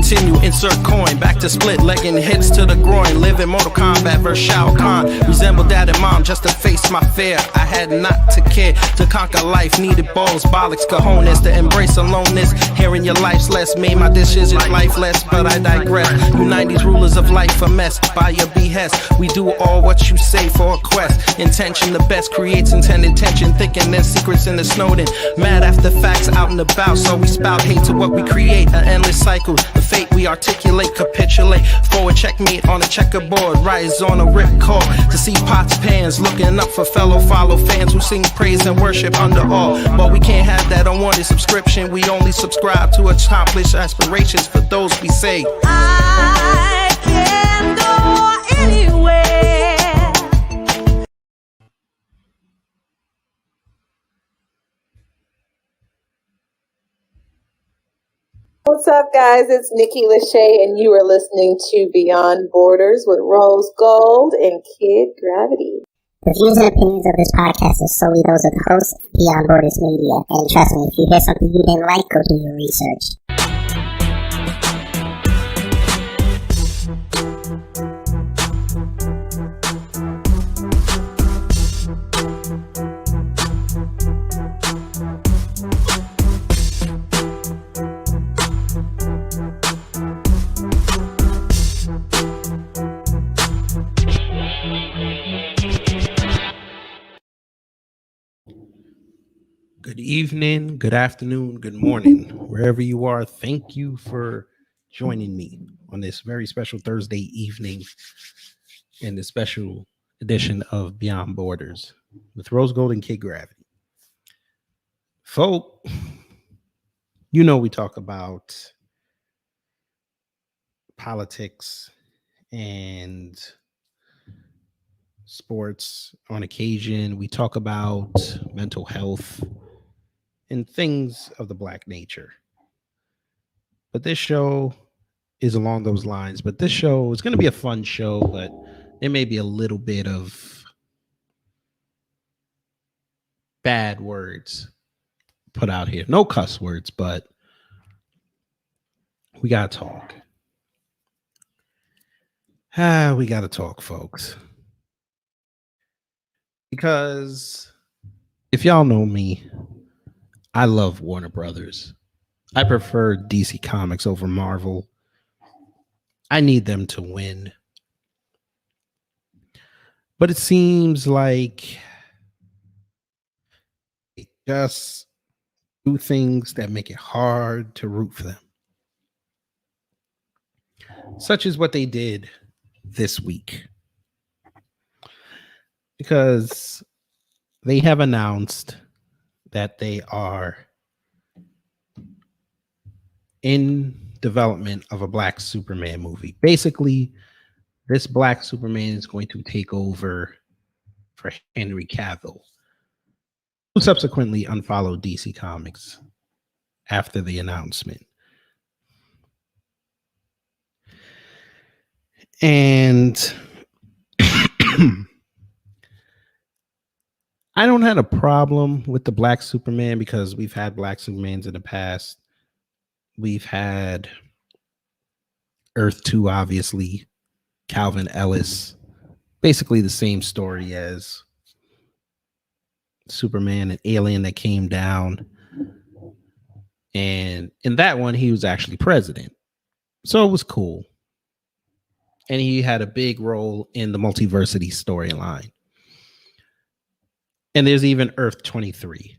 continue, insert coin, back to split, legging hits to the groin, live in Mortal Kombat versus Shao Kahn, resemble dad and mom just to face my fear. I had not to care, to conquer life, needed balls, bollocks, cojones, to embrace aloneness, hearing your life's less, made my decisions lifeless, but I digress. You 90s rulers of life a mess, by your behest, we do all what you say for a quest, intention the best, creates intended tension, thinking there's secrets in the Snowden, mad after facts out and about, so we spout hate to what we create, an endless cycle, the fate we articulate, capitulate, forward checkmate on a checkerboard, rise on a rip cord, to see pots, pans, looking up for fellow follow fans who sing praise and worship under all, but we can't have that unwanted subscription, we only subscribe to accomplish aspirations for those we say. I can go anywhere. What's up, guys? It's Nikki Lachey, and you are listening to Beyond Borders with Rose Gold and Kid Gravity. The views and opinions of this podcast are solely those of the host, Beyond Borders Media. And trust me, if you hear something you didn't like, go do your research. Good evening, good afternoon, good morning, wherever you are. Thank you for joining me on this very special Thursday evening in the special edition of Beyond Borders with Rose Gold and Kid Gravity. Folk, you know we talk about politics and sports on occasion. We talk about mental health and things of the Black nature. But this show is along those lines. But this show is going to be a fun show, but there may be a little bit of bad words put out here. No cuss words, but we got to talk. We got to talk, folks. Because if y'all know me, I love Warner Brothers. I prefer DC Comics over Marvel. I need them to win. But it seems like they just do things that make it hard to root for them. Such as what they did this week. Because they have announced that they are in development of a Black Superman movie. Basically, this Black Superman is going to take over for Henry Cavill, who subsequently unfollowed DC Comics after the announcement. And I don't have a problem with the Black Superman because we've had Black Supermans in the past. We've had Earth 2, obviously, Calvin Ellis, basically the same story as Superman, an alien that came down. And in that one, he was actually president. So it was cool. And he had a big role in the multiversity storyline. And there's even Earth 23,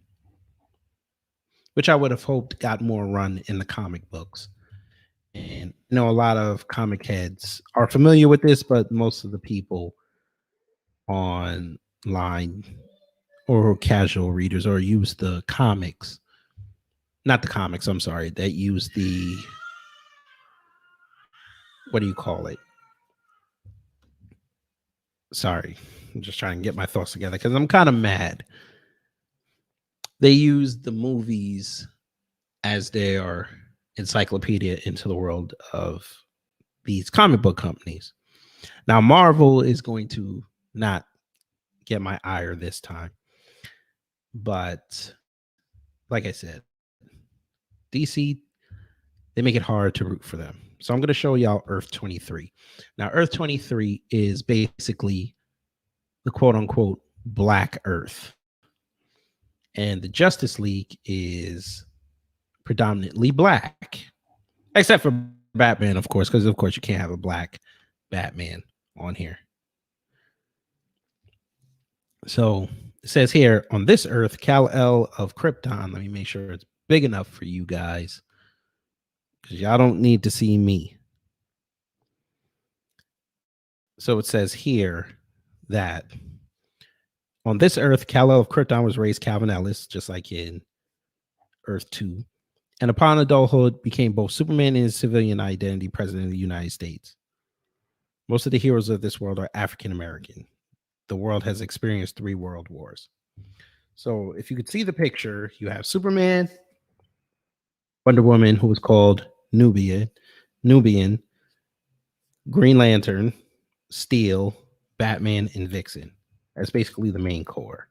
which I would have hoped got more run in the comic books. And you know, a lot of comic heads are familiar with this, but most of the people online or casual readers or use the comics, not the comics, I'm sorry, that use the, what do you call it? Sorry, I'm just trying to get my thoughts together because I'm kind of mad. They use the movies as their encyclopedia into the world of these comic book companies. Now, Marvel is going to not get my ire this time. But like I said, DC, they make it hard to root for them. So I'm going to show y'all Earth 23. Now, Earth 23 is basically the quote unquote Black Earth. And the Justice League is predominantly black, except for Batman, of course, because of course you can't have a black Batman on here. So it says here on this Earth, Kal-El of Krypton. Let me make sure it's big enough for you guys, because y'all don't need to see me. So it says here that on this Earth, Kal-El of Krypton was raised Calvin Ellis, just like in Earth 2. And upon adulthood, became both Superman and his civilian identity president of the United States. Most of the heroes of this world are African American. The world has experienced 3 world wars. So if you could see the picture, you have Superman, Wonder Woman, who was called Nubian, Green Lantern, Steel, Batman, and Vixen. That's basically the main core.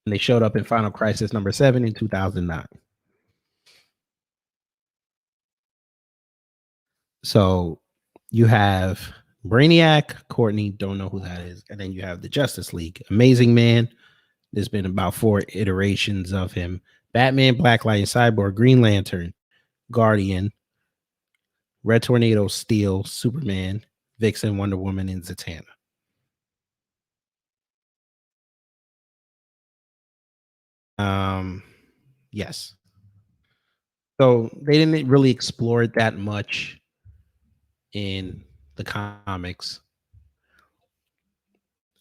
And they showed up in Final Crisis number 7 in 2009. So you have Brainiac, Courtney, don't know who that is. And then you have the Justice League. Amazing Man. There's been about 4 iterations of him. Batman, Black Light, Cyborg, Green Lantern, Guardian, Red Tornado, Steel, Superman, Vixen, Wonder Woman, and Zatanna. Yes. So they didn't really explore it that much in the comics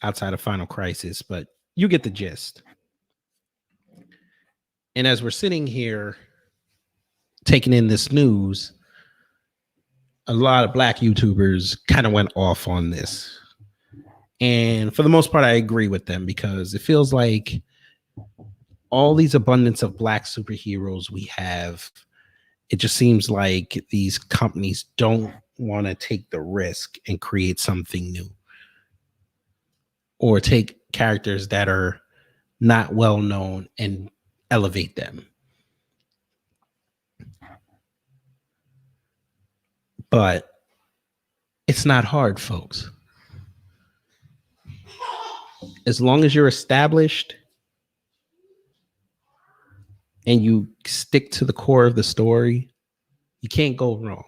outside of Final Crisis, but you get the gist. And as we're sitting here taking in this news, a lot of black YouTubers kind of went off on this. And for the most part, I agree with them, because it feels like all these abundance of black superheroes we have, it just seems like these companies don't want to take the risk and create something new, or take characters that are not well known and elevate them. But it's not hard, folks. As long as you're established and you stick to the core of the story, you can't go wrong.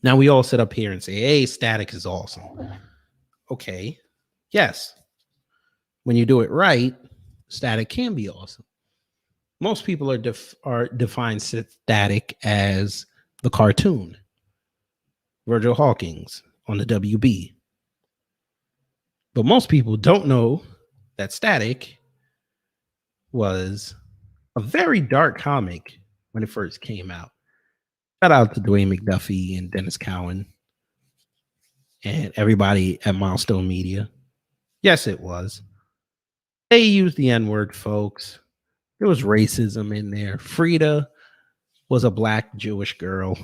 Now we all sit up here and say, hey, Static is awesome. Okay. Yes. When you do it right, Static can be awesome. Most people are define Static as the cartoon, Virgil Hawkins on the WB. But most people don't know that Static was a very dark comic when it first came out. Shout out to Dwayne McDuffie and Dennis Cowan and everybody at Milestone Media. Yes, it was. They used the N-word, folks. There was racism in there. Frida was a black Jewish girl.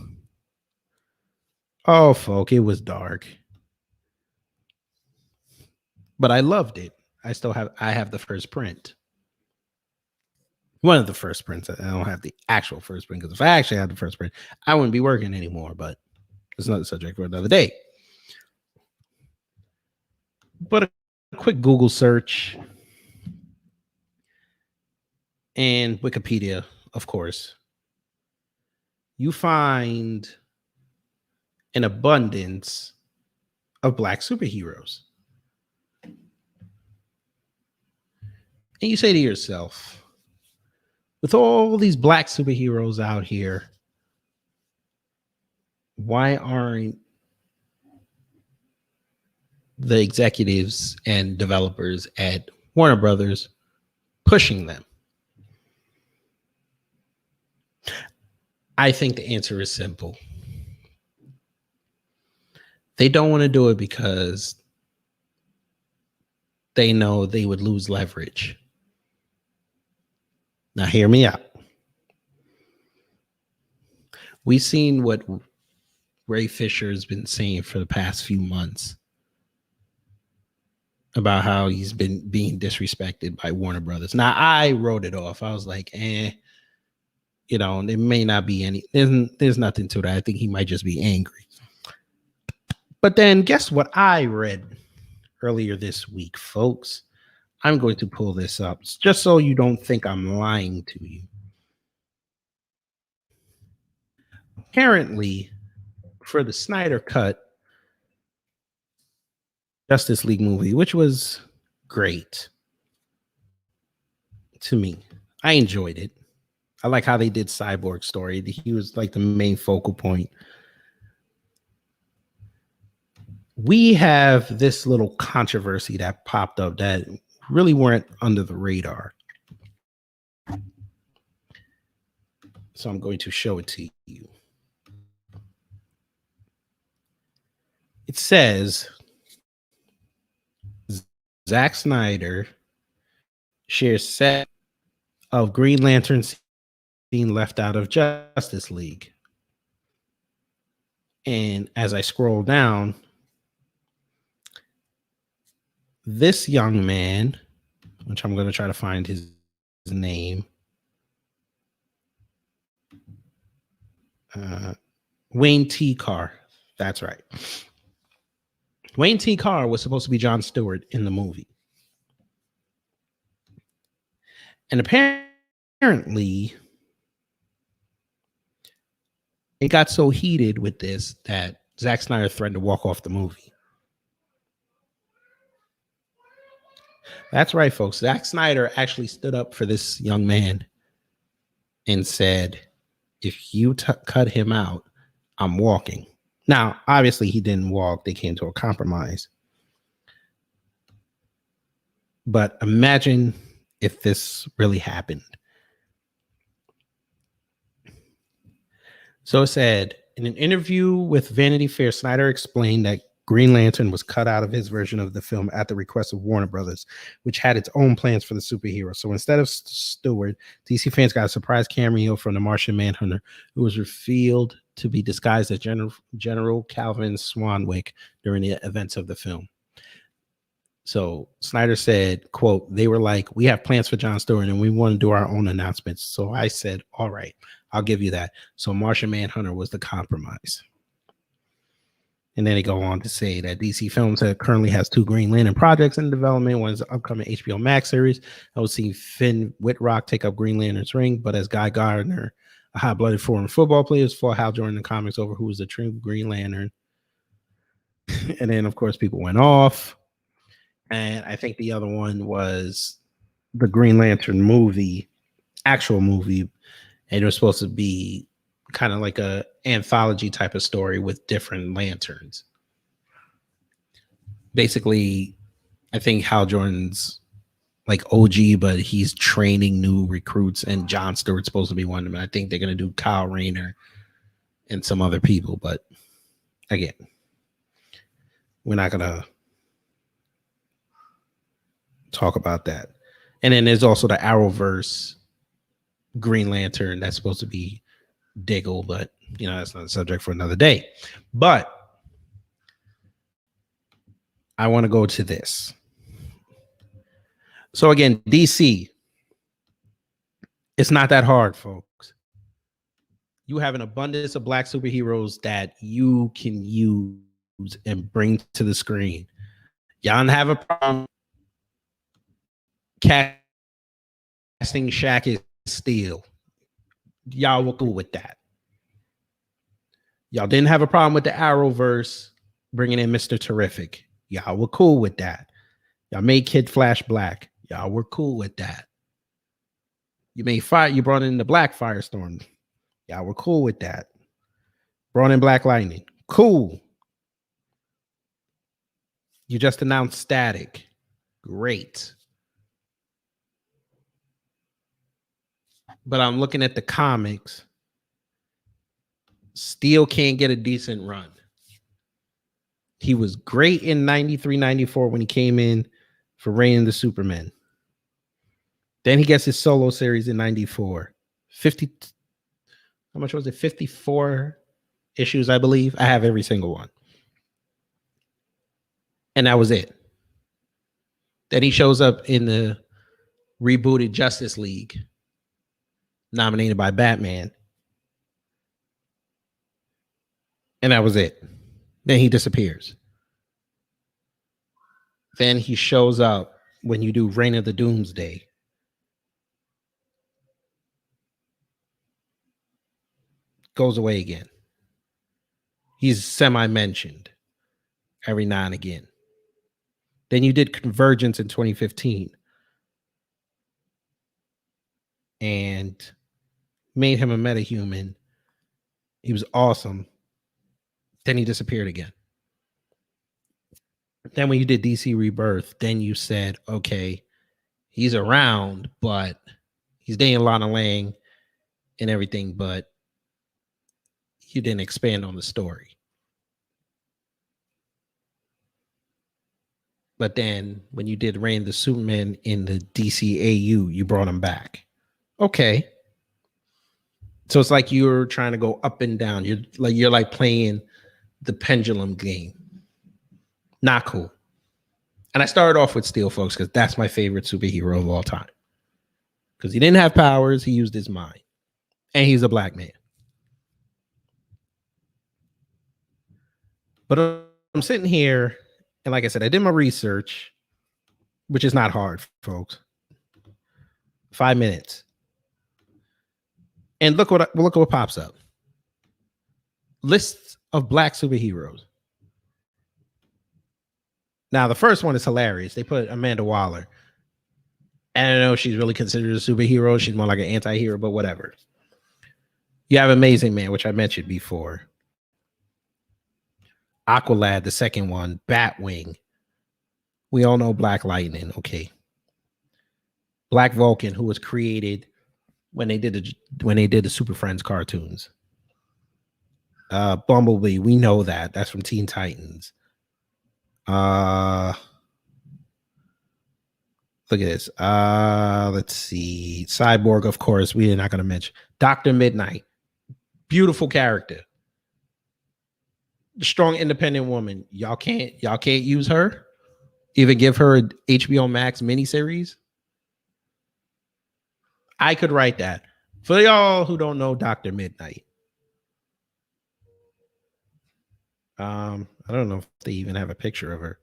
Oh, folk, it was dark. But I loved it. I have the first print. One of the first prints. I don't have the actual first print, because if I actually had the first print, I wouldn't be working anymore. But it's another subject for another day. But a quick Google search and Wikipedia, of course, you find an abundance of black superheroes. And you say to yourself, with all these black superheroes out here, why aren't the executives and developers at Warner Brothers pushing them? I think the answer is simple. They don't want to do it because they know they would lose leverage. Now, hear me out. We've seen what Ray Fisher has been saying for the past few months about how he's been being disrespected by Warner Brothers. Now, I wrote it off. I was like, there may not be there's nothing to that. I think he might just be angry. But then guess what I read earlier this week, folks? I'm going to pull this up just so you don't think I'm lying to you. Apparently, for the Snyder Cut Justice League movie, which was great to me, I enjoyed it. I like how they did Cyborg's story. He was like the main focal point. We have this little controversy that popped up that really weren't under the radar. So I'm going to show it to you. It says Zack Snyder shares set of Green Lantern scene left out of Justice League. And as I scroll down, this young man, which I'm going to try to find his name, Wayne T. Carr. That's right. Wayne T. Carr was supposed to be Jon Stewart in the movie. And apparently, it got so heated with this that Zack Snyder threatened to walk off the movie. That's right, folks. Zack Snyder actually stood up for this young man and said, if you cut him out, I'm walking. Now, obviously, he didn't walk. They came to a compromise. But imagine if this really happened. So it said, in an interview with Vanity Fair, Snyder explained that Green Lantern was cut out of his version of the film at the request of Warner Brothers, which had its own plans for the superhero. So instead of Stewart, DC fans got a surprise cameo from the Martian Manhunter, who was revealed to be disguised as General Calvin Swanwick during the events of the film. So Snyder said, quote, they were like, we have plans for Jon Stewart and we want to do our own announcements. So I said, all right, I'll give you that. So Martian Manhunter was the compromise. And then they go on to say that DC Films currently has 2 Green Lantern projects in development. One is the upcoming HBO Max series. I would see Finn Wittrock take up Green Lantern's ring, but as Guy Gardner, a hot-blooded foreign football player, fought Hal Jordan in the comics over who was the true Green Lantern. And then, of course, people went off. And I think the other one was the Green Lantern movie, actual movie. And it was supposed to be kind of like a anthology type of story with different lanterns. Basically, I think Hal Jordan's like OG, but he's training new recruits, and Jon Stewart's supposed to be one of them. I think they're going to do Kyle Rayner and some other people, but again, we're not going to talk about that. And then there's also the Arrowverse Green Lantern that's supposed to be Diggle, but that's not a subject for another day. But I want to go to this. So again, DC, it's not that hard, folks. You have an abundance of black superheroes that you can use and bring to the screen. Y'all don't have a problem casting Shaq as Steel. Y'all were cool with that. Y'all didn't have a problem with the Arrowverse bringing in Mr. Terrific. Y'all were cool with that. Y'all made Kid Flash black. Y'all were cool with that. You brought in the Black Firestorm. Y'all were cool with that. Brought in Black Lightning. Cool. You just announced Static. Great. But I'm looking at the comics. Steel can't get a decent run. He was great in 93, 94 when he came in for Reign of the Superman. Then he gets his solo series in 94. 50, how much was it? 54 issues, I believe. I have every single one. And that was it. Then he shows up in the rebooted Justice League nominated by Batman. And that was it. Then he disappears. Then he shows up when you do Reign of the Doomsday. Goes away again. He's semi-mentioned every now and again. Then you did Convergence in 2015 and made him a metahuman. He was awesome. Then he disappeared again. Then when you did DC Rebirth, then you said, okay, he's around, but he's dating Lana Lang and everything, but you didn't expand on the story. But then when you did Reign of the Superman in the DCAU, you brought him back. Okay. So it's like you're trying to go up and down. You're like playing the pendulum game. Not cool. And I started off with Steel, folks, because that's my favorite superhero of all time. Because he didn't have powers, he used his mind. And he's a black man. But I'm sitting here, and like I said, I did my research, which is not hard, folks. 5 minutes. And look what pops up. Lists of black superheroes. Now, the first one is hilarious. They put Amanda Waller. I don't know if she's really considered a superhero. She's more like an anti-hero, but whatever. You have Amazing Man, which I mentioned before. Aqualad, the second one. Batwing. We all know Black Lightning. Okay. Black Vulcan, who was created when they did the Super Friends cartoons. Bumblebee, we know that. That's from Teen Titans. Look at this. Let's see. Cyborg, of course, we're not going to mention. Dr. Midnight. Beautiful character. Strong, independent woman. Y'all can't use her? Even give her a HBO Max miniseries? I could write that. For y'all who don't know Dr. Midnight. I don't know if they even have a picture of her.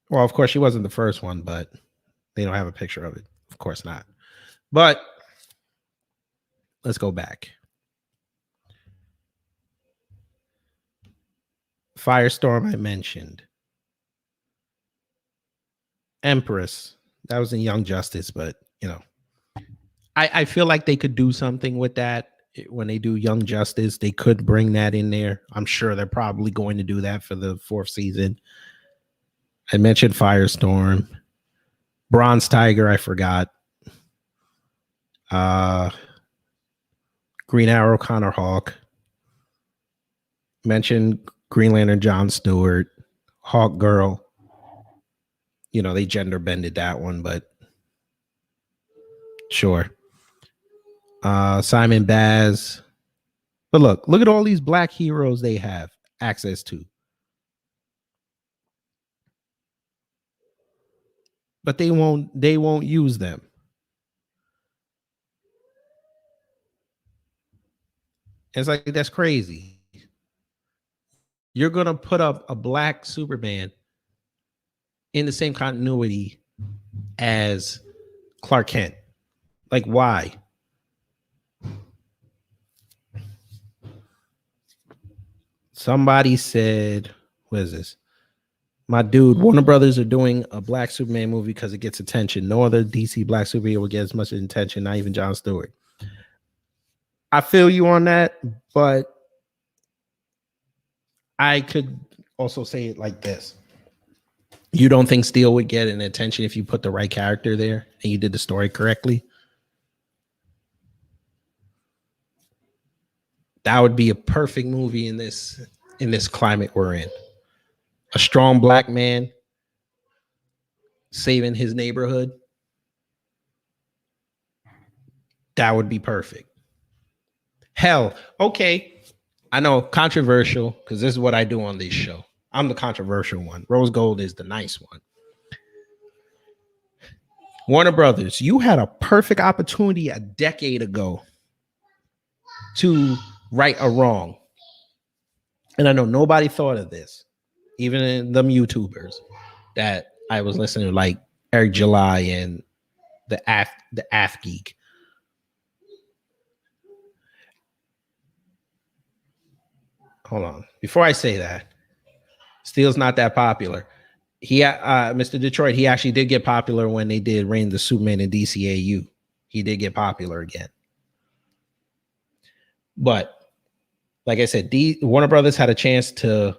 Well, of course, she wasn't the first one, but they don't have a picture of it. Of course not. But let's go back. Firestorm, I mentioned. Empress, that was in Young Justice, but I feel like they could do something with that. When they do Young Justice, they could bring that in there. I'm sure they're probably going to do that for the 4th season. I mentioned Firestorm. Bronze Tiger, I forgot. Green Arrow, Connor Hawk. Mentioned Green Lantern, John Stewart. Hawk Girl. They gender bended that one, but sure. Simon Baz. But look at all these black heroes they have access to. But they won't use them. It's like, that's crazy. You're going to put up a black Superman in the same continuity as Clark Kent. Like, why? Somebody said, what is this? My dude, Warner Brothers are doing a black Superman movie because it gets attention. No other DC black superhero will get as much attention, not even Jon Stewart. I feel you on that, but I could also say it like this. You don't think Steel would get an attention if you put the right character there and you did the story correctly? That would be a perfect movie in this climate we're in. A strong black man saving his neighborhood. That would be perfect. Hell, okay. I know, controversial, because this is what I do on this show. I'm the controversial one. Rose Gold is the nice one. Warner Brothers, you had a perfect opportunity a decade ago to right a wrong. And I know nobody thought of this, even in them YouTubers that I was listening to, like Eric July and the Af Geek. Hold on. Before I say that, Steel's not that popular. Mr. Detroit, he actually did get popular when they did Reign of the Superman in DCAU. He did get popular again. But like I said, Warner Brothers had a chance to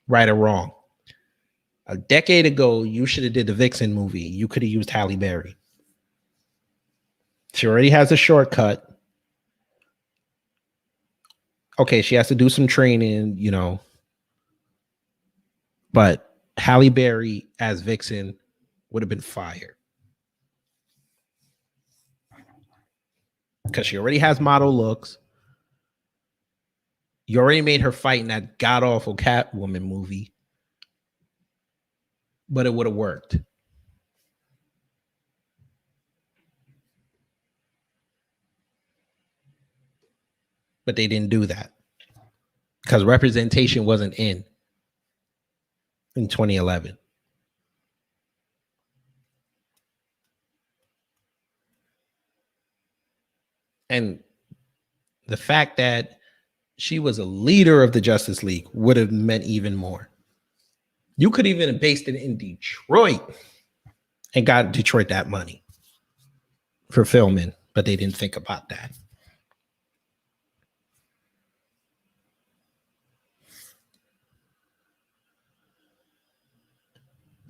right a wrong. A decade ago, you should have did the Vixen movie. You could have used Halle Berry. She already has a shortcut. Okay, she has to do some training, you know. But Halle Berry as Vixen would have been fire. Because she already has model looks. You already made her fight in that god-awful Catwoman movie. But it would have worked. But they didn't do that. Because representation wasn't in 2011. And the fact that she was a leader of the Justice League would have meant even more. You could even have based it in Detroit and got Detroit that money for filming, but they didn't think about that.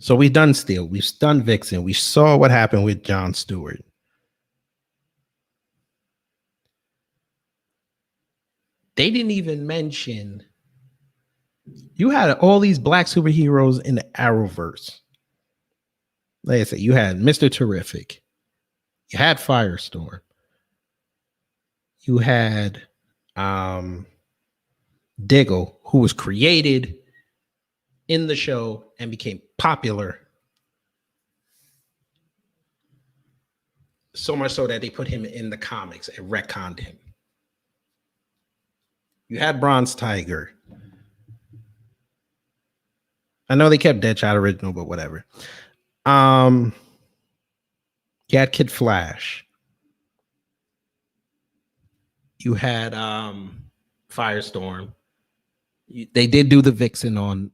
So we've done Steel, we've done Vixen, we saw what happened with Jon Stewart. They didn't even mention you had all these black superheroes in the Arrowverse. Like I said, you had Mr. Terrific, you had Firestorm, you had Diggle, who was created in the show and became popular. So much so that they put him in the comics and retconned him. You had Bronze Tiger. I know they kept Deadshot original, but whatever. You had Kid Flash. You had Firestorm. They did do the Vixen on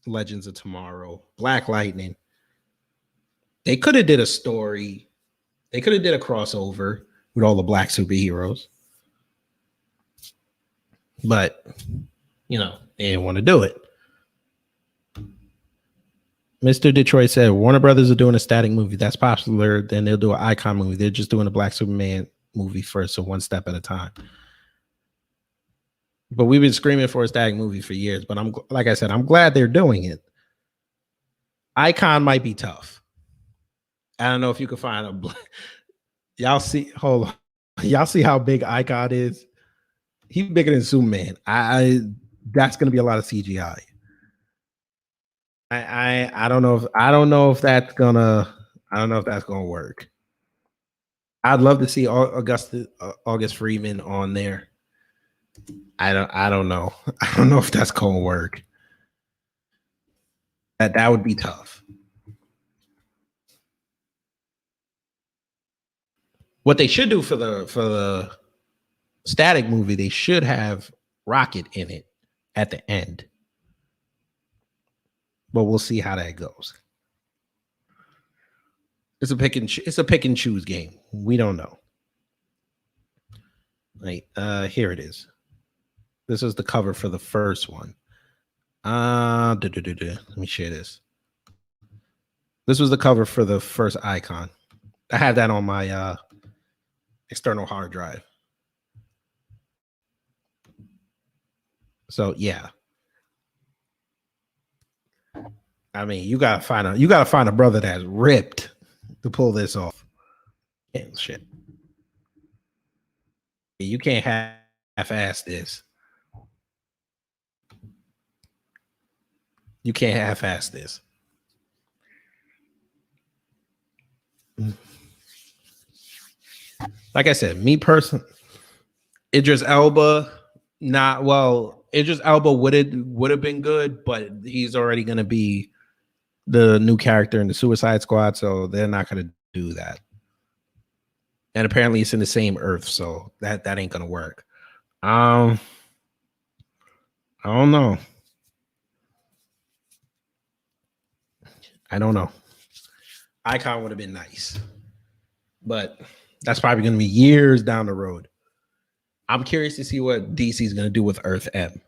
Legends of Tomorrow. Black Lightning. They could have did a story. They could have did a crossover with all the black superheroes. But, you know, they didn't want to do it. Mr. Detroit said Warner Brothers are doing a static movie that's popular, then they'll do an icon movie. They're just doing a Black Superman movie first, so one step at a time. But we've been screaming for a static movie for years. But like I said, I'm glad they're doing it. Icon might be tough. I don't know if you can find a. Y'all see? Hold on. Y'all see how big Icon is? He's bigger than Superman. That's going to be a lot of CGI. I don't know if that's gonna work. I'd love to see August Freeman on there. I don't know. I don't know if that's gonna work. That would be tough. What they should do for the static movie, they should have Rocket in it at the end. But we'll see how that goes. It's a pick and choose game. We don't know. Right, here it is. This is the cover for the first one. Let me share this. This was the cover for the first Icon. I have that on my external hard drive. So yeah. I mean, you gotta find a brother that's ripped to pull this off. And shit. You can't half-ass this. You can't half-ass this. like I said, me personally, Idris Elba, not well. Idris Elba would have been good, but he's already going to be the new character in the Suicide Squad, so they're not going to do that. And apparently, it's in the same Earth, so that ain't going to work. I don't know. I don't know. Icon would have been nice, but that's probably going to be years down the road. I'm curious to see what DC is going to do with Earth M,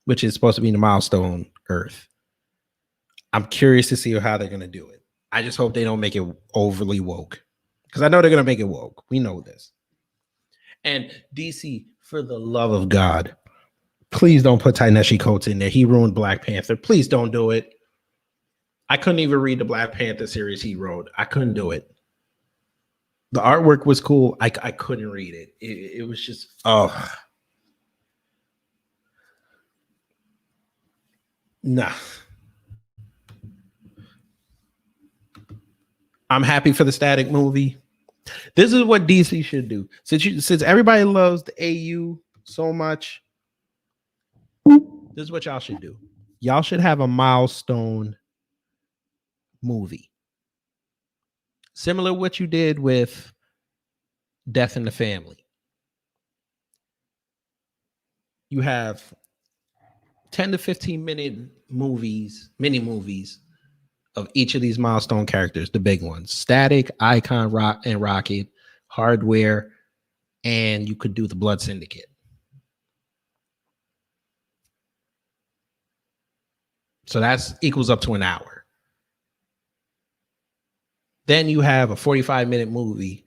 which is supposed to be the milestone Earth. I'm curious to see how they're going to do it. I just hope they don't make it overly woke, because I know they're going to make it woke. We know this. And DC, for the love of God, please don't put Ta-Nehisi Coates in there. He ruined Black Panther. Please don't do it. I couldn't even read the Black Panther series he wrote. I couldn't do it. The artwork was cool. I couldn't read it. It was just, oh. Nah. I'm happy for the Static movie. This is what DC should do. Since everybody loves the AU so much, this is what y'all should do. Y'all should have a milestone movie. Similar to what you did with Death in the Family. You have 10 to 15 minute movies, mini movies of each of these milestone characters, the big ones: Static, Icon, Rock and Rocket, Hardware, and you could do the Blood Syndicate. So that's equals up to an hour. Then you have a 45-minute movie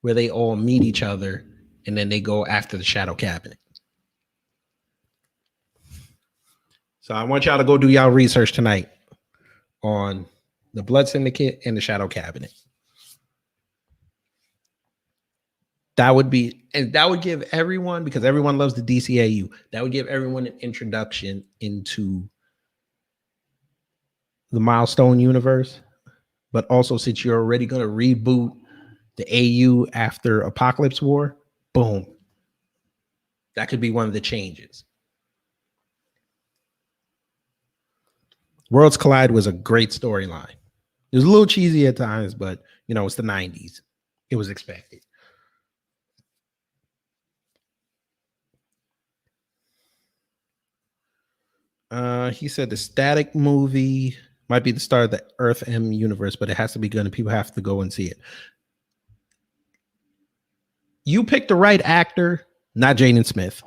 where they all meet each other and then they go after the Shadow Cabinet. So I want y'all to go do y'all research tonight on the Blood Syndicate and the Shadow Cabinet. That would give everyone, because everyone loves the DCAU, that would give everyone an introduction into the Milestone universe. But also, since you're already going to reboot the AU after Apocalypse War, boom. That could be one of the changes. Worlds Collide was a great storyline. It was a little cheesy at times, but, you know, it's the 90s. It was expected. He said the Static movie might be the start of the Earth M universe, but it has to be good and people have to go and see it. You picked the right actor, not Jaden Smith.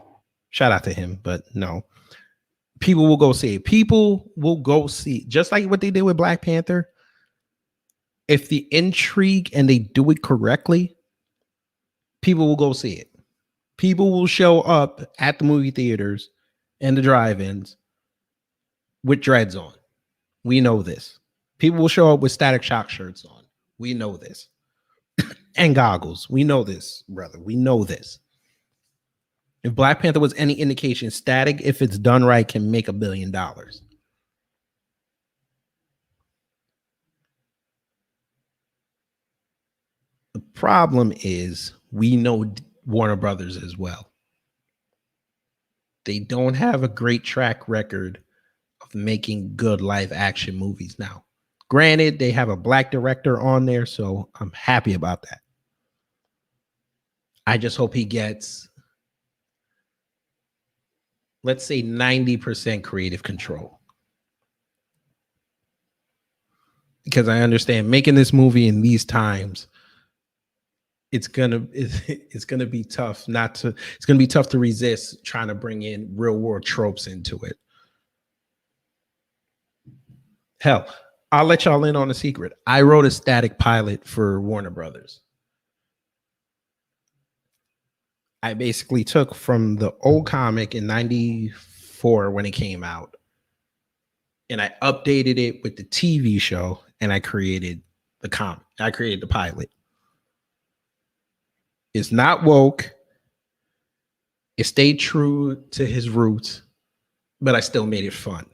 Shout out to him, but no. People will go see it. People will go see, just like what they did with Black Panther. If the intrigue and they do it correctly, people will go see it. People will show up at the movie theaters and the drive-ins with dreads on. We know this. People will show up with Static Shock shirts on. We know this. And goggles. We know this, brother. We know this. If Black Panther was any indication, Static, if it's done right, can make $1 billion. The problem is we know Warner Brothers as well. They don't have a great track record of making good live action movies now. Granted, they have a Black director on there, so I'm happy about that. I just hope he gets, let's say, 90% creative control. Because I understand making this movie in these times, it's gonna be tough it's gonna be tough to resist trying to bring in real world tropes into it. Hell, I'll let y'all in on a secret. I wrote a Static pilot for Warner Brothers. I basically took from the old comic in 94 when it came out, and I updated it with the TV show, and I created the comic. I created the pilot. It's not woke. It stayed true to his roots, but I still made it fun.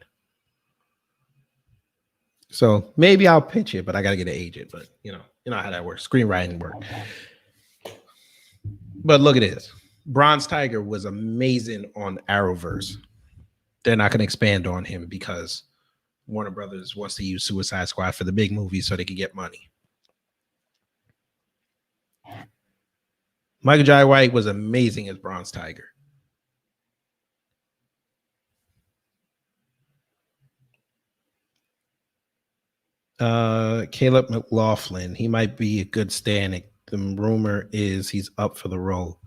So maybe I'll pitch it, but I gotta get an agent. But you know how that works. Screenwriting work. But look at this. Bronze Tiger was amazing on Arrowverse. They're not gonna expand on him because Warner Brothers wants to use Suicide Squad for the big movie so they can get money. Michael Jai White was amazing as Bronze Tiger. Caleb McLaughlin, he might be a good stand. The rumor is he's up for the role.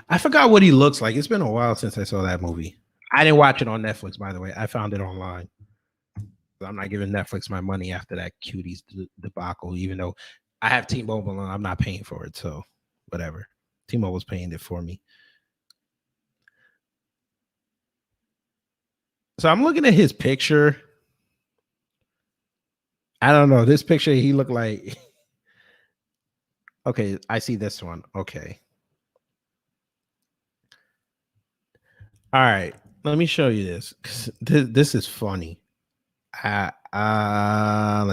I forgot what he looks like. It's been a while since I saw that movie. I didn't watch it on Netflix, by the way. I found it online. I'm not giving Netflix my money after that Cuties debacle, even though I have T-Mobile and I'm not paying for it. So whatever. T-Mobile's paying it for me. So I'm looking at his picture. I don't know. This picture, he looked like... Okay, I see this one. Okay. All right. Let me show you this. This is funny. Let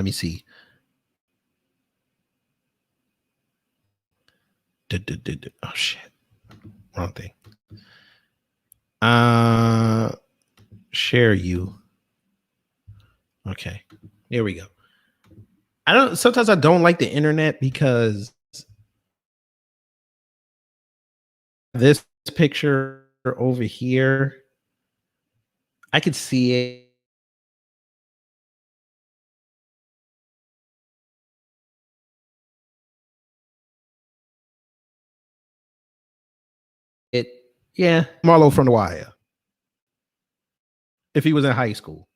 me see. Oh shit. Wrong thing. Share you. Okay. Here we go. Sometimes I don't like the internet because this picture over here, I could see it. Yeah, Marlo from The Wire. If he was in high school.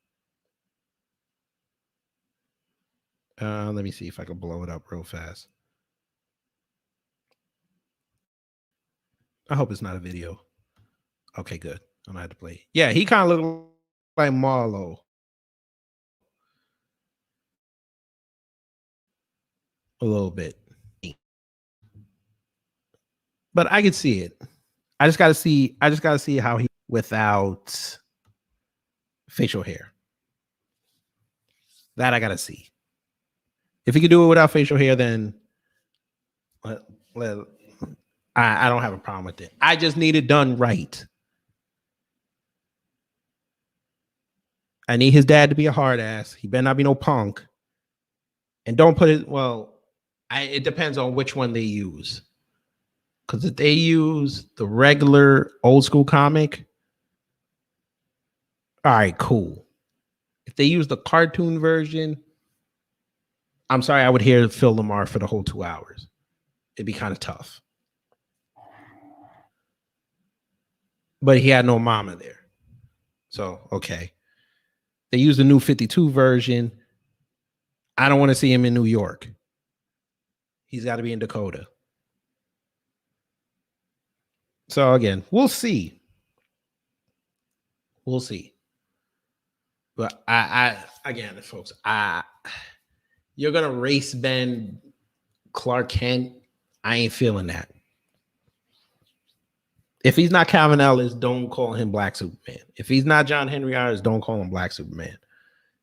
Let me see if I can blow it up real fast. I hope it's not a video. Okay, good. I don't have to play. Yeah, he kind of looked like Marlo. A little bit. But I could see it. I just gotta see how he without facial hair. That I gotta see. If he could do it without facial hair, then I don't have a problem with it. I just need it done right. I need his dad to be a hard ass. He better not be no punk. And don't put it, it depends on which one they use. Because if they use the regular old school comic, all right, cool. If they use the cartoon version, I'm sorry, I would hear Phil Lamar for the whole 2 hours. It'd be kind of tough. But he had no mama there. So, okay. They use the new 52 version. I don't want to see him in New York. He's got to be in Dakota. So again, we'll see. We'll see. But again, folks, you're gonna race bend Clark Kent. I ain't feeling that. If he's not Calvin Ellis, don't call him Black Superman. If he's not John Henry Irons, don't call him Black Superman.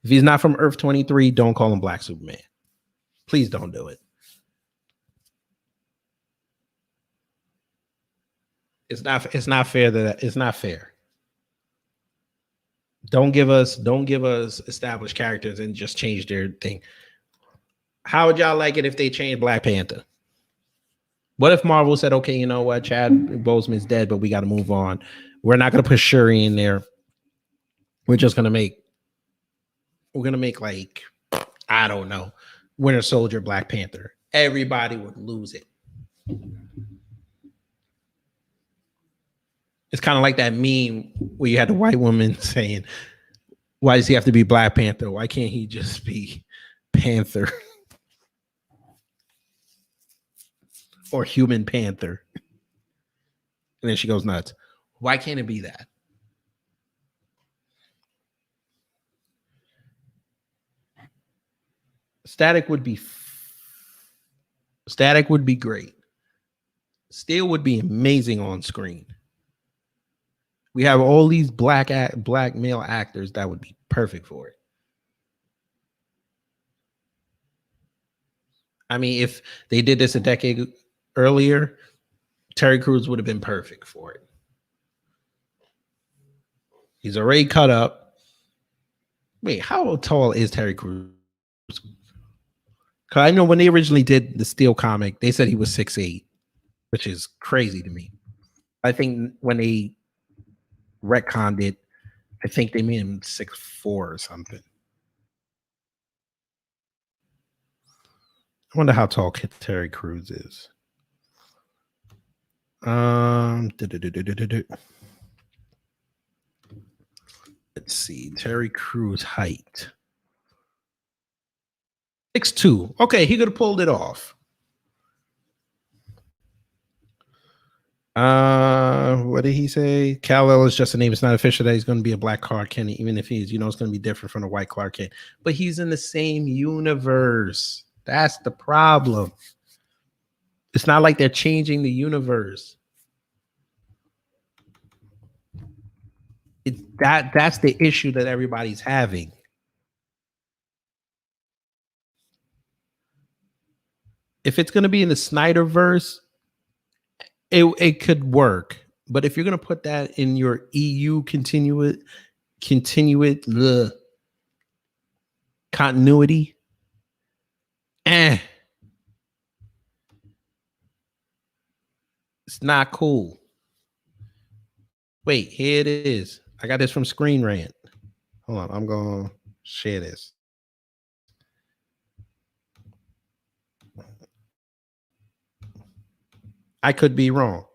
If he's not from Earth 23, don't call him Black Superman. Please don't do it. It's not fair it's not fair. Don't give us established characters and just change their thing. How would y'all like it if they changed Black Panther? What if Marvel said, okay, you know what, Chad Boseman's dead, but we got to move on. We're not going to put Shuri in there. We're going to make like, I don't know, Winter Soldier, Black Panther. Everybody would lose it. It's kind of like that meme where you had the white woman saying, why does he have to be Black Panther? Why can't he just be Panther? Or Human Panther? And then she goes nuts. Why can't it be that? Static would be great. Steel would be amazing on screen. We have all these black male actors that would be perfect for it. I mean, if they did this a decade earlier, Terry Crews would have been perfect for it. He's already cut up. Wait, how tall is Terry Crews? Because I know when they originally did the Steel comic, they said he was 6'8", which is crazy to me. I think when they retconned it, I think they made him 6'4" or something. I wonder how tall Terry Crews is. Let's see. Terry Crews' height. 6'2". Okay, he could have pulled it off. What did he say? Kal-El is just a name. It's not official that he's going to be a black Clark Kent, even if he's, it's going to be different from the white Clark Kent. But he's in the same universe. That's the problem. It's not like they're changing the universe. That's the issue that everybody's having. If it's going to be in the Snyderverse, it could work. But if you're going to put that in your EU continuity it's not cool. Wait, here it is. I got this from Screen Rant. Hold on, I'm going to share this. I could be wrong.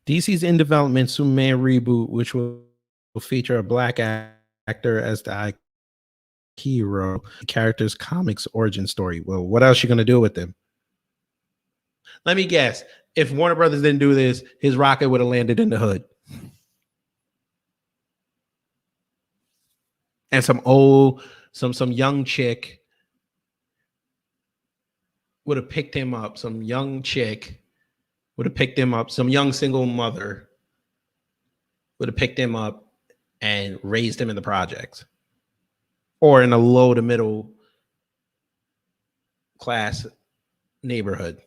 DC's in development Superman reboot, which will feature a black actor as the hero, the character's comics origin story. Well, what else are you going to do with them? Let me guess. If Warner Brothers didn't do this, his rocket would have landed in the hood. And some young chick would have picked him up. Some young chick would have picked him up. Some young single mother would have picked him up and raised him in the projects or in a low to middle class neighborhood.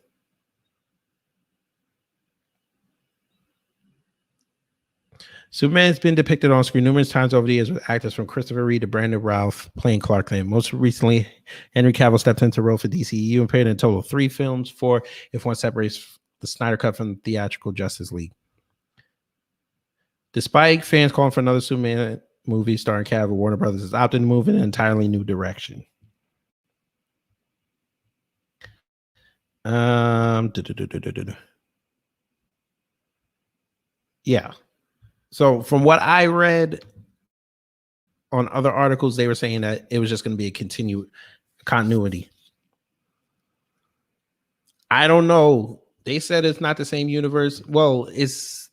Superman has been depicted on screen numerous times over the years with actors from Christopher Reeve to Brandon Routh playing Clark Kent. Most recently, Henry Cavill stepped into the role for DCEU and appeared in a total of 3 films, 4 if one separates the Snyder Cut from the theatrical Justice League. Despite fans calling for another Superman movie starring Cavill, Warner Brothers has opted to move in an entirely new direction. Yeah. So from what I read on other articles, they were saying that it was just going to be a continued continuity. I don't know. They said it's not the same universe. Well, it's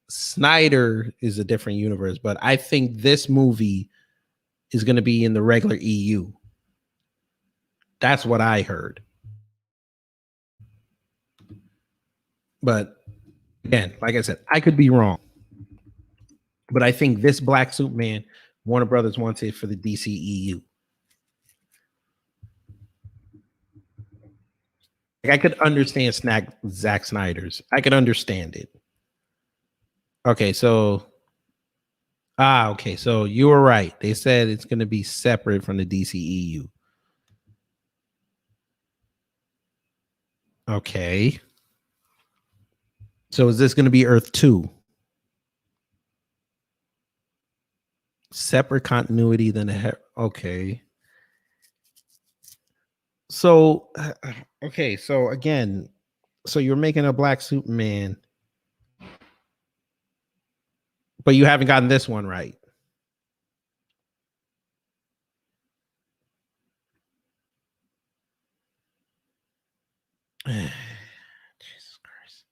Snyder is a different universe, but I think this movie is going to be in the regular EU. That's what I heard. But again, like I said, I could be wrong. But I think this Black Superman, Warner Brothers wants it for the DCEU. I could understand Zack Snyder's. I could understand it. Okay, so you were right. They said it's going to be separate from the DCEU. Okay. So is this going to be Earth 2? Separate continuity than okay. So okay, so again, so you're making a Black Superman, but you haven't gotten this one right. Jesus Christ.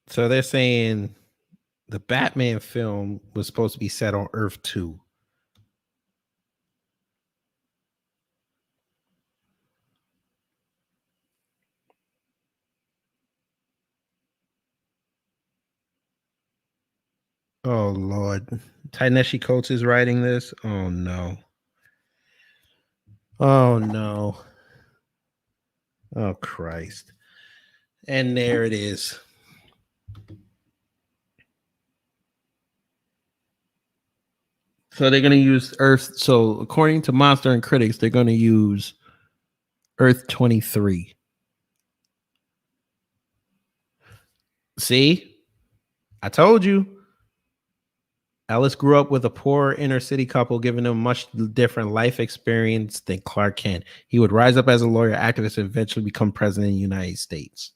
So they're saying the Batman film was supposed to be set on Earth 2. Oh Lord. Ta-Nehisi Coates is writing this. Oh no. Oh no. Oh Christ. And there it is. So they're gonna use Earth. So according to Monster and Critics, they're gonna use Earth 23. See? I told you. Ellis grew up with a poor inner city couple, giving him much different life experience than Clark Kent. He would rise up as a lawyer, activist, and eventually become president of the United States.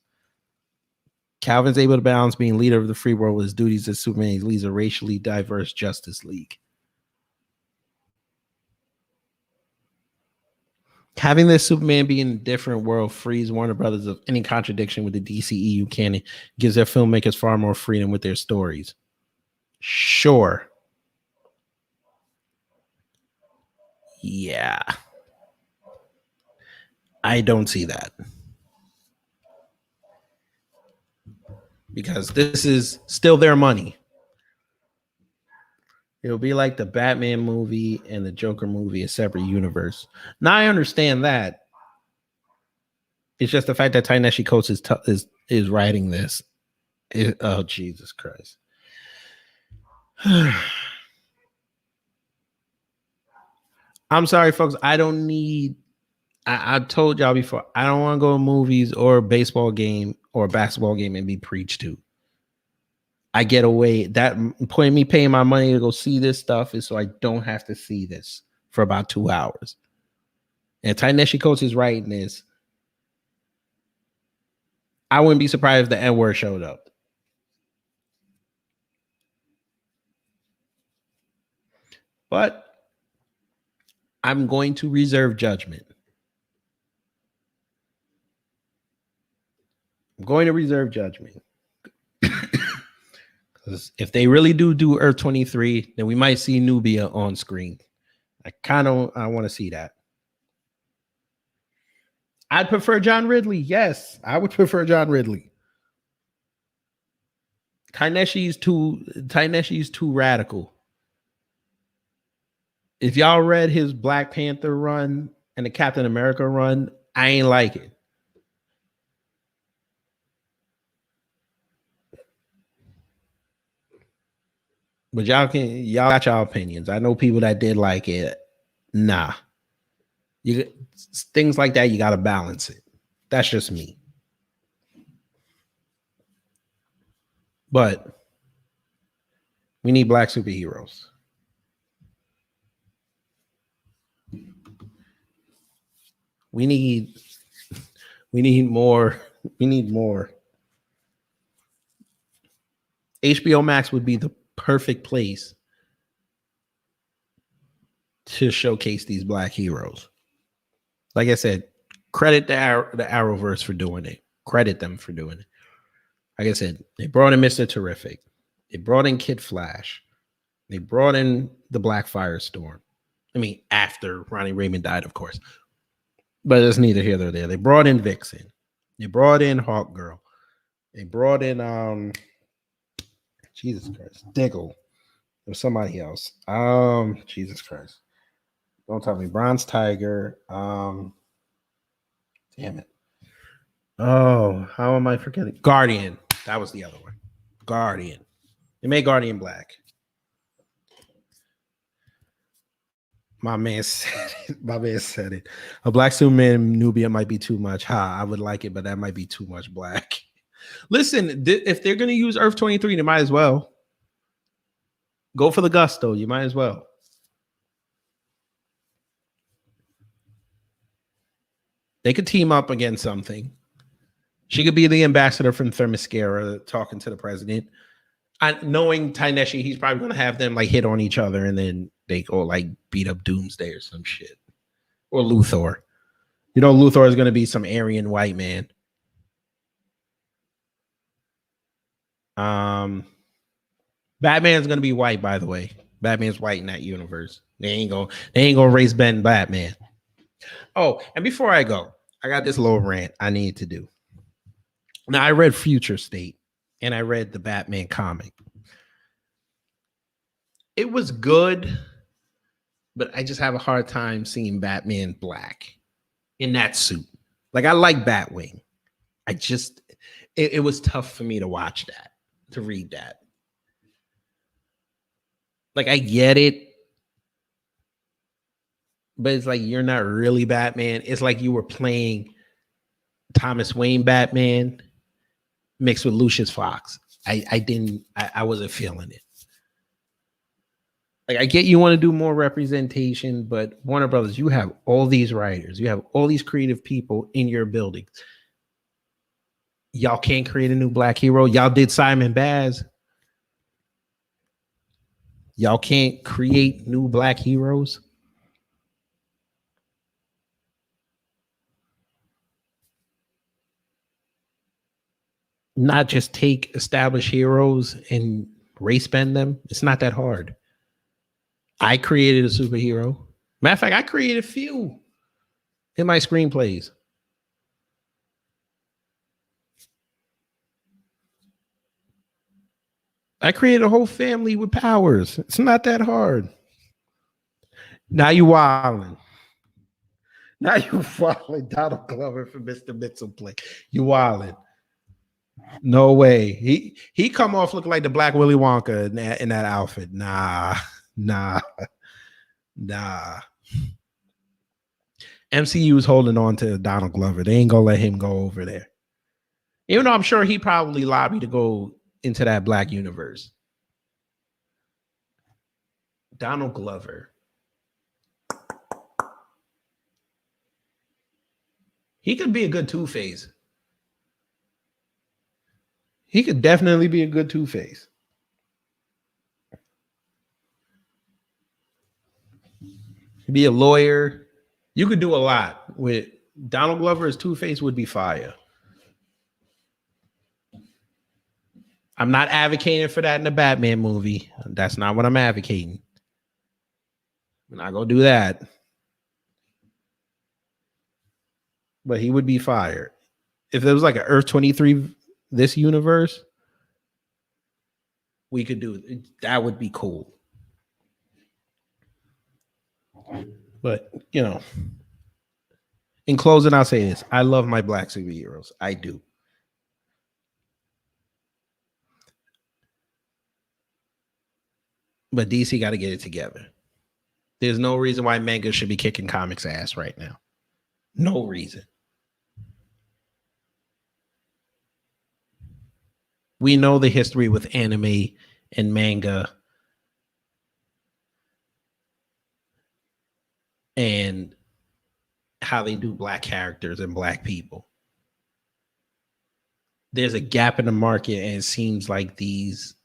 Calvin's able to balance being leader of the free world with his duties as Superman. He leads a racially diverse Justice League. Having this Superman be in a different world frees Warner Brothers of any contradiction with the DCEU canon, gives their filmmakers far more freedom with their stories. Sure. Yeah. I don't see that. Because this is still their money. It'll be like the Batman movie and the Joker movie, a separate universe. Now I understand that. It's just the fact that Ta-Nehisi Coates is writing this. Oh, Jesus Christ. I'm sorry, folks. I don't need. I told y'all before. I don't want to go to movies or a baseball game or a basketball game and be preached to. I get away. That point, me paying my money to go see this stuff is so I don't have to see this for about 2 hours. And Ta-Nehisi Coates is writing this. I wouldn't be surprised if the N-word showed up. But I'm going to reserve judgment. I'm going to reserve judgment. Because if they really do Earth 23, then we might see Nubia on screen. I want to see that. I'd prefer John Ridley. Yes, I would prefer John Ridley. Ta-Nehisi's too radical. If y'all read his Black Panther run and the Captain America run, I ain't like it. But y'all got y'all opinions. I know people that did like it. Nah. Things like that, you got to balance it. That's just me. But we need black superheroes. We need more. We need more. HBO Max would be the perfect place to showcase these black heroes. Like I said, credit the Arrowverse for doing it. Credit them for doing it. Like I said, they brought in Mr. Terrific. They brought in Kid Flash. They brought in the Black Firestorm. I mean, after Ronnie Raymond died, of course. But it's neither here nor there. They brought in Vixen. They brought in Hawkgirl. They brought in Jesus Christ, Diggle. There's somebody else. Jesus Christ. Don't tell me. Bronze Tiger. Damn it. Oh, how am I forgetting? Guardian. That was the other one. Guardian. They made Guardian black. My man said it. A black Superman Nubia might be too much. I would like it, but that might be too much black. Listen, if they're going to use Earth 23, they might as well. Go for the gusto. You might as well. They could team up against something. She could be the ambassador from Themyscira talking to the president. Knowing Ta-Nehisi, he's probably going to have them like hit on each other and then they go like beat up Doomsday or some shit. Or Luthor. You know, Luthor is going to be some Aryan white man. Batman's going to be white, by the way. Batman's white in that universe. They ain't gonna race Ben Batman. Oh, and before I go, I got this little rant I need to do. Now, I read Future State and I read the Batman comic. It was good, but I just have a hard time seeing Batman black in that suit. Like, I like Batwing. I just, it was tough for me to watch that, to read that. Like, I get it, but it's like, you're not really Batman. It's like you were playing Thomas Wayne Batman mixed with Lucius Fox. I wasn't feeling it. Like, I get you want to do more representation, but Warner Brothers, you have all these writers, you have all these creative people in your buildings. Y'all can't create a new black hero. Y'all did Simon Baz. Y'all can't create new black heroes. Not just take established heroes and race bend them. It's not that hard. I created a superhero. Matter of fact, I created a few in my screenplays. I created a whole family with powers. It's not that hard. Now you wilding. Now you wilding Donald Glover for Mr. Mitchell play. You wilding. No way. He come off looking like the Black Willy Wonka in that outfit. Nah. MCU's holding on to Donald Glover. They ain't gonna let him go over there. Even though I'm sure he probably lobbied to go into that black universe. Donald Glover. He could be a good Two-Face. He could definitely be a good Two-Face. Be a lawyer. You could do a lot with Donald Glover as Two-Face would be fire. I'm not advocating for that in the Batman movie. That's not what I'm advocating. I'm not gonna do that. But he would be fired. If there was like an Earth 23 this universe, we could do it. That would be cool. But, you know, in closing, I'll say this. I love my black superheroes. I do. But DC got to get it together. There's no reason why manga should be kicking comics ass right now. No reason. We know the history with anime and manga and how they do black characters and black people. There's a gap in the market, and it seems like these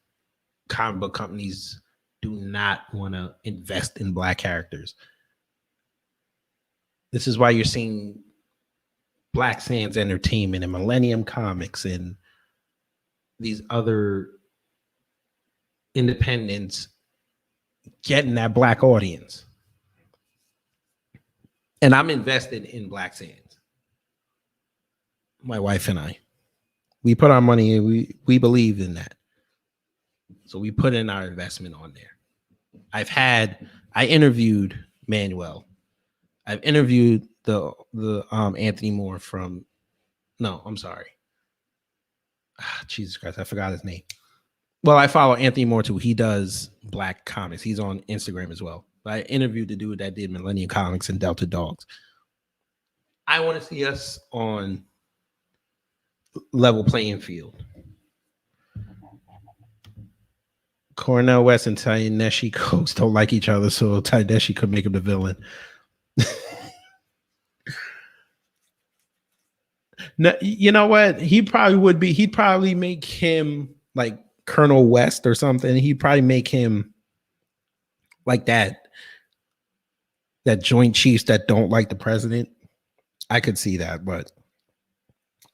comic book companies do not want to invest in black characters. This is why you're seeing Black Sands Entertainment and Millennium Comics and these other independents getting that black audience. And I'm invested in Black Sands. My wife and I. We put our money in, we believe in that. So we put in our investment on there. I interviewed Manuel. I've interviewed the Anthony Moore from, no, I'm sorry. Jesus Christ, I forgot his name. Well, I follow Anthony Moore too. He does black comics. He's on Instagram as well. But I interviewed the dude that did Millennium Comics and Delta Dogs. I want to see us on level playing field. Cornel West and Ta-Nehisi Coates don't like each other, so Ta-Nehisi could make him the villain. No, you know what? He probably would be. He'd probably make him like Colonel West or something. He'd probably make him like that Joint Chiefs that don't like the president. I could see that, but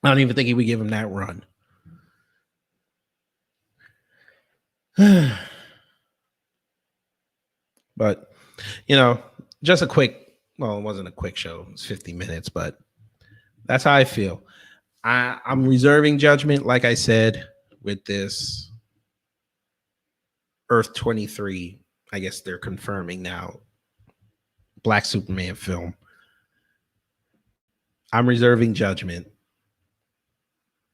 I don't even think he would give him that run. But, you know, just a quick, well, it wasn't a quick show. It was 50 minutes, but that's how I feel. I'm reserving judgment, like I said, with this Earth 23. I guess they're confirming now, Black Superman film. I'm reserving judgment.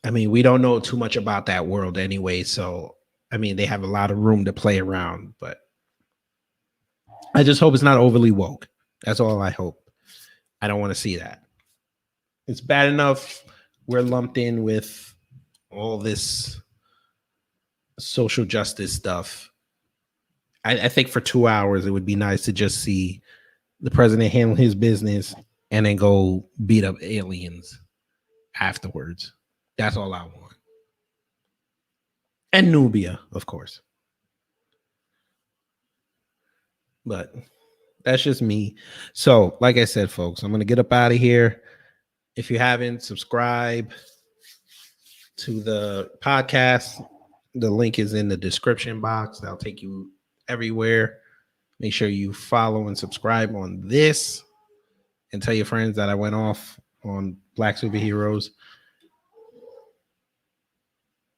I mean, we don't know too much about that world anyway, so I mean, they have a lot of room to play around, but I just hope it's not overly woke. That's all I hope. I don't want to see that. It's bad enough we're lumped in with all this social justice stuff. I think for 2 hours, it would be nice to just see the president handle his business and then go beat up aliens afterwards. That's all I want. And Nubia, of course. But that's just me. So, like I said, folks, I'm going to get up out of here. If you haven't, subscribe to the podcast. The link is in the description box. That'll take you everywhere. Make sure you follow and subscribe on this and tell your friends that I went off on Black superheroes.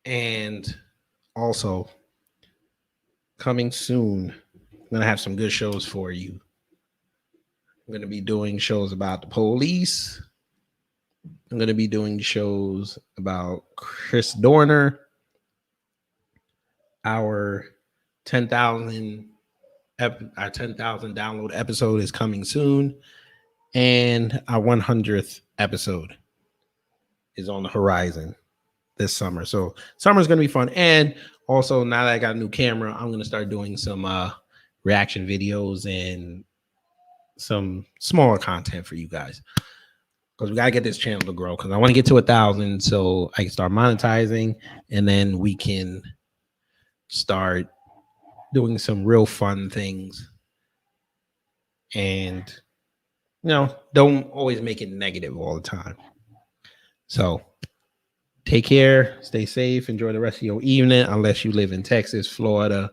And also, coming soon, I'm going to have some good shows for you. I'm going to be doing shows about the police. I'm going to be doing shows about Chris Dorner. Our 10,000 download episode is coming soon, and our 100th episode is on the horizon this summer. So summer's going to be fun. And also, now that I got a new camera, I'm going to start doing some reaction videos and some smaller content for you guys, because we got to get this channel to grow, because I want to get to 1,000 so I can start monetizing, and then we can start doing some real fun things. And, you know, don't always make it negative all the time. So take care, stay safe, enjoy the rest of your evening, unless you live in Texas, Florida,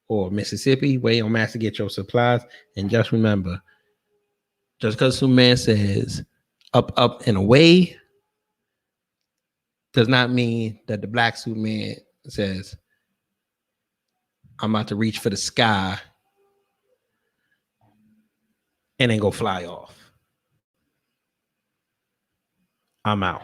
or Mississippi, where your master get your supplies. And just remember, just because Superman says up, up, and away does not mean that the Black Superman says, I'm about to reach for the sky and then go fly off. I'm out.